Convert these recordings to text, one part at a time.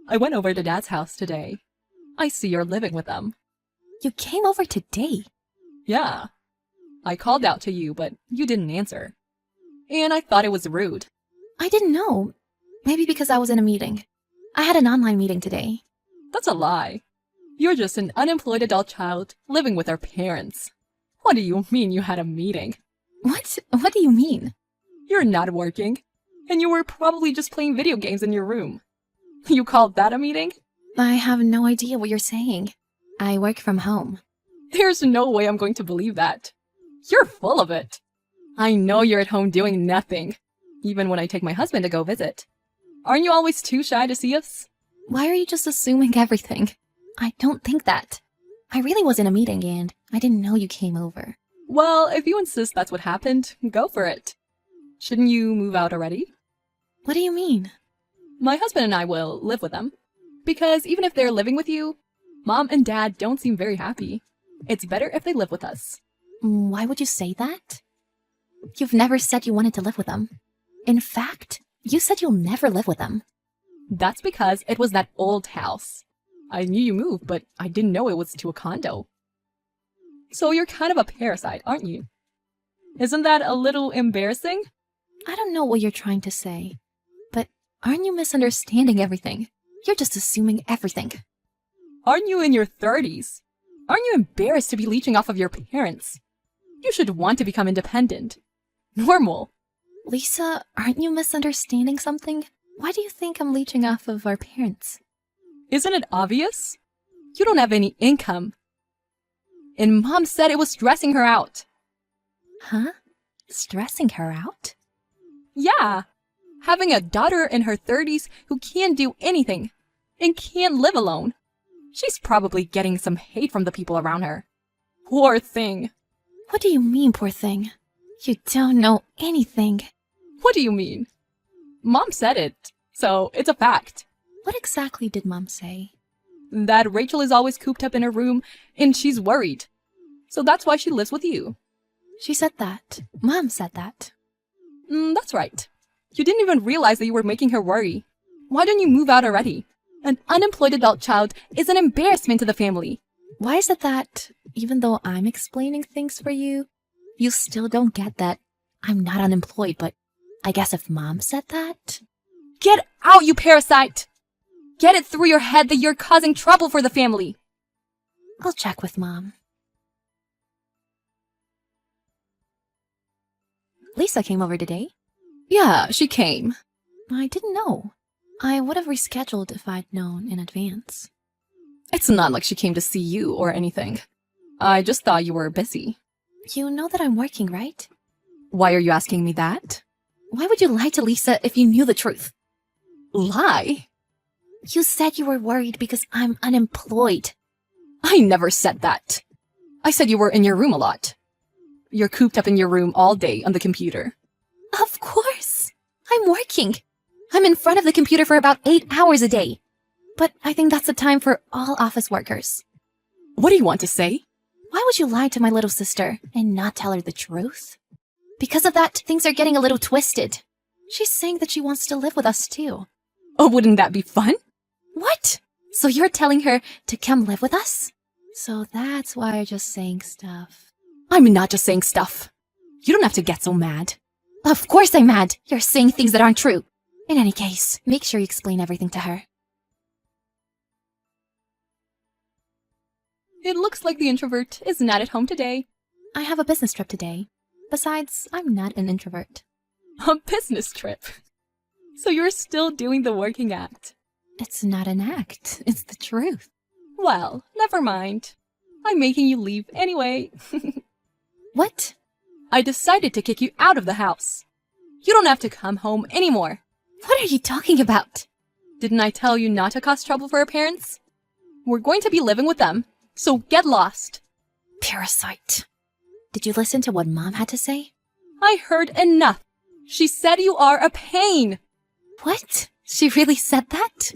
I went over to Dad's house today. I see you're living with them. You came over today? Yeah. I called out to you, but you didn't answer. And I thought it was rude. I didn't know. Maybe because I was in a meeting. I had an online meeting today. That's a lie. You're just an unemployed adult child living with our parents. What do you mean you had a meeting? What? What do you mean? You're not working, and you were probably just playing video games in your room. You called that a meeting? I have no idea what you're saying. I work from home. There's no way I'm going to believe that. You're full of it. I know you're at home doing nothing, even when I take my husband to go visit. Aren't you always too shy to see us? Why are you just assuming everything? I don't think that. I really was in a meeting and I didn't know you came over. Well, if you insist that's what happened, go for it. Shouldn't you move out already? What do you mean? My husband and I will live with them. Because even if they're living with you, Mom and Dad don't seem very happy. It's better if they live with us. Why would you say that? You've never said you wanted to live with them. In fact, you said you'll never live with them. That's because it was that old house. I knew you moved, but I didn't know it was to a condo. So you're kind of a parasite, aren't you? Isn't that a little embarrassing? I don't know what you're trying to say, but aren't you misunderstanding everything? You're just assuming everything. Aren't you in your 30s? Aren't you embarrassed to be leeching off of your parents? You should want to become independent. Normal. Lisa, aren't you misunderstanding something? Why do you think I'm leeching off of our parents? Isn't it obvious? You don't have any income. And Mom said it was stressing her out. Huh? Stressing her out? Yeah. Having a daughter in her 30s who can't do anything and can't live alone. She's probably getting some hate from the people around her. Poor thing. What do you mean, poor thing? You don't know anything. What do you mean? Mom said it, so it's a fact. What exactly did Mom say? That Rachel is always cooped up in her room and she's worried. So that's why she lives with you. She said that. Mom said that. That's right. You didn't even realize that you were making her worry. Why don't you move out already? An unemployed adult child is an embarrassment to the family. Why is it that, even though I'm explaining things for you, you still don't get that I'm not unemployed, but I guess if Mom said that... Get out, you parasite! Get it through your head that you're causing trouble for the family. I'll check with Mom. Lisa came over today. Yeah, she came. I didn't know. I would have rescheduled if I'd known in advance. It's not like she came to see you or anything. I just thought you were busy. You know that I'm working, right? Why are you asking me that? Why would you lie to Lisa if you knew the truth? Lie? You said you were worried because I'm unemployed. I never said that. I said you were in your room a lot. You're cooped up in your room all day on the computer. Of course. I'm working. I'm in front of the computer for about 8 hours a day. But I think that's the time for all office workers. What do you want to say? Why would you lie to my little sister and not tell her the truth? Because of that, things are getting a little twisted. She's saying that she wants to live with us too. Oh, wouldn't that be fun? What? So you're telling her to come live with us? So that's why you're just saying stuff. I'm not just saying stuff. You don't have to get so mad. Of course I'm mad. You're saying things that aren't true. In any case, make sure you explain everything to her. It looks like the introvert is not at home today. I have a business trip today. Besides, I'm not an introvert. A business trip? So you're still doing the working act? It's not an act. It's the truth. Well, never mind. I'm making you leave anyway. What? I decided to kick you out of the house. You don't have to come home anymore. What are you talking about? Didn't I tell you not to cause trouble for our parents? We're going to be living with them, so get lost. Parasite. Did you listen to what Mom had to say? I heard enough. She said you are a pain. What? She really said that?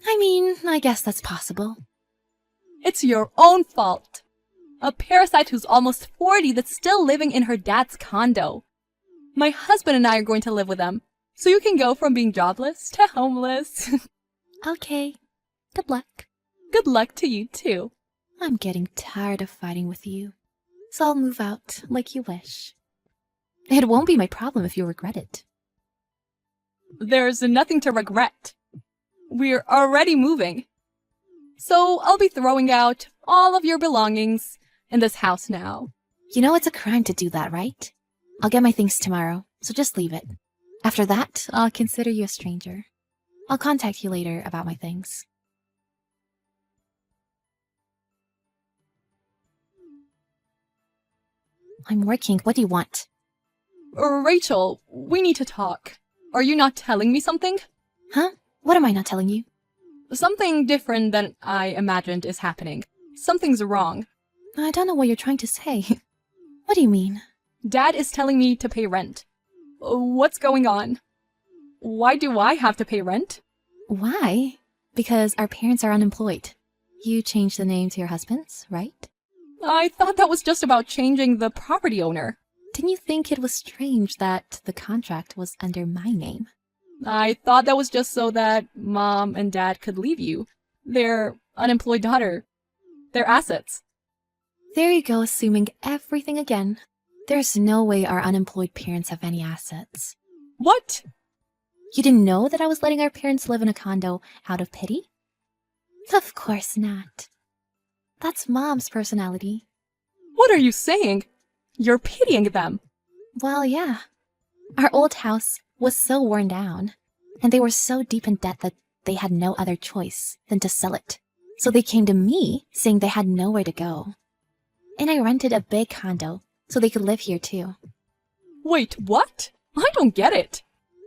I mean, I guess that's possible. It's your own fault. A parasite who's almost 40 that's still living in her dad's condo. My husband and I are going to live with them, so you can go from being jobless to homeless. Okay. Good luck. Good luck to you too. I'm getting tired of fighting with you, so I'll move out like you wish. It won't be my problem if you regret it. There's nothing to regret. We're already moving. So I'll be throwing out all of your belongings in this house now. You know it's a crime to do that, right? I'll get my things tomorrow, so just leave it. After that, I'll consider you a stranger. I'll contact you later about my things. I'm working. What do you want? Rachel, we need to talk. Are you not telling me something? Huh? What am I not telling you? Something different than I imagined is happening. Something's wrong. I don't know what you're trying to say. What do you mean? Dad is telling me to pay rent. What's going on? Why do I have to pay rent? Why? Because our parents are unemployed. You changed the name to your husband's, right? I thought that was just about changing the property owner. Didn't you think it was strange that the contract was under my name? I thought that was just so that Mom and Dad could leave you. Their unemployed daughter. Their assets. There you go, assuming everything again. There's no way our unemployed parents have any assets. What? You didn't know that I was letting our parents live in a condo out of pity? Of course not. That's Mom's personality. What are you saying? You're pitying them. Well, yeah. Our old house was so worn down, and they were so deep in debt that they had no other choice than to sell it. So they came to me saying they had nowhere to go. And I rented a big condo so they could live here too. Wait, what? I don't get it.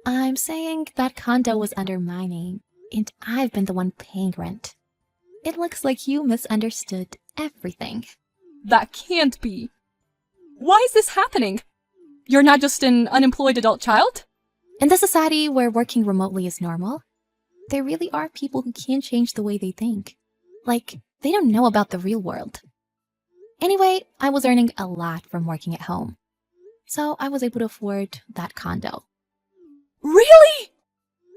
I'm saying that condo was under my name, and I've been the one paying rent. It looks like you misunderstood everything. That can't be. Why is this happening? You're not just an unemployed adult child? In the society where working remotely is normal, there really are people who can't change the way they think. Like, they don't know about the real world. Anyway, I was earning a lot from working at home, so I was able to afford that condo. Really?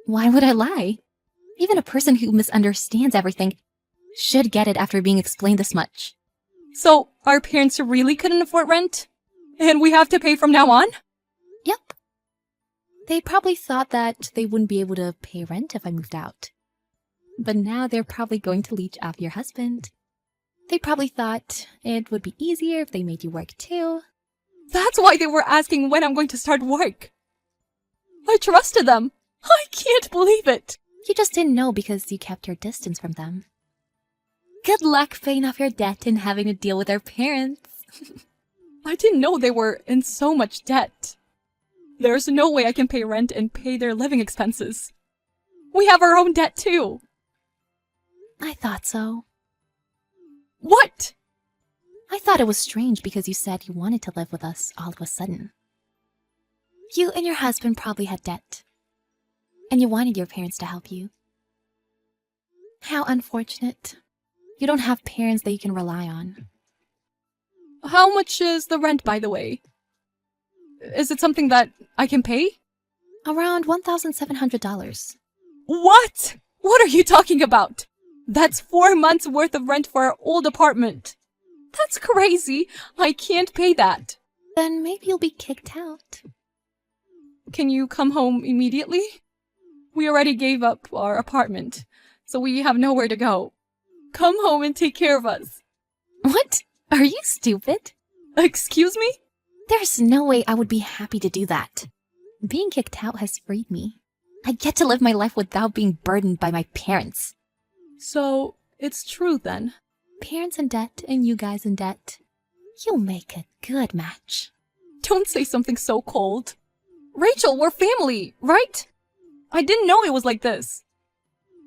Why would I lie? Even a person who misunderstands everything should get it after being explained this much. So, our parents really couldn't afford rent? And we have to pay from now on? Yep. They probably thought that they wouldn't be able to pay rent if I moved out. But now they're probably going to leech off your husband. They probably thought it would be easier if they made you work too. That's why they were asking when I'm going to start work. I trusted them. I can't believe it. You just didn't know because you kept your distance from them. Good luck paying off your debt and having to deal with our parents. I didn't know they were in so much debt. There's no way I can pay rent and pay their living expenses. We have our own debt too. I thought so. What? I thought it was strange because you said you wanted to live with us all of a sudden. You and your husband probably had debt, and you wanted your parents to help you. How unfortunate. You don't have parents that you can rely on. How much is the rent, by the way? Is it something that I can pay? Around $1,700. What? What are you talking about? That's 4 months worth of rent for our old apartment. That's crazy. I can't pay that. Then maybe you'll be kicked out. Can you come home immediately? We already gave up our apartment, so we have nowhere to go. Come home and take care of us. What? Are you stupid? Excuse me? There's no way I would be happy to do that. Being kicked out has freed me. I get to live my life without being burdened by my parents. So, it's true then. Parents in debt and you guys in debt. You'll make a good match. Don't say something so cold. Rachel, we're family, right? I didn't know it was like this.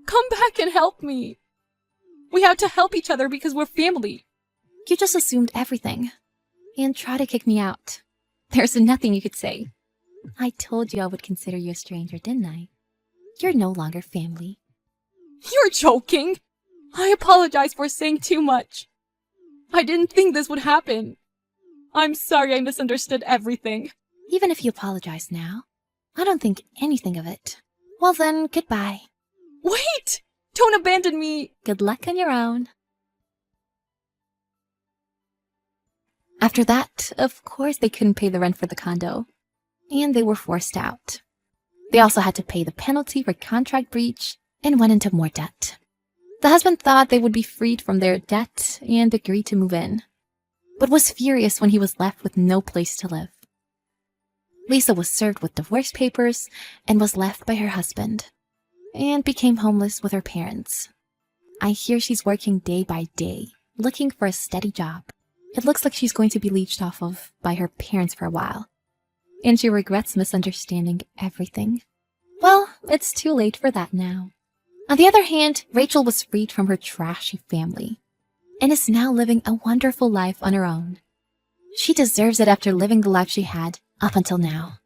Come back and help me. We have to help each other because we're family. You just assumed everything and tried to kick me out. There's nothing you could say. I told you I would consider you a stranger, didn't I? You're no longer family. You're joking. I apologize for saying too much. I didn't think this would happen. I'm sorry I misunderstood everything. Even if you apologize now, I don't think anything of it. Well then, goodbye. Wait! Don't Don't abandon me! Good luck on your own. After that, of course, they couldn't pay the rent for the condo, and they were forced out. They also had to pay the penalty for contract breach and went into more debt. The husband thought they would be freed from their debt and agreed to move in, but was furious when he was left with no place to live. Lisa was served with divorce papers and was left by her husband and became homeless with her parents. I hear she's working day by day, looking for a steady job. It looks like she's going to be leached off of by her parents for a while, and she regrets misunderstanding everything. Well, it's too late for that now. On the other hand, Rachel was freed from her trashy family and is now living a wonderful life on her own. She deserves it after living the life she had up until now.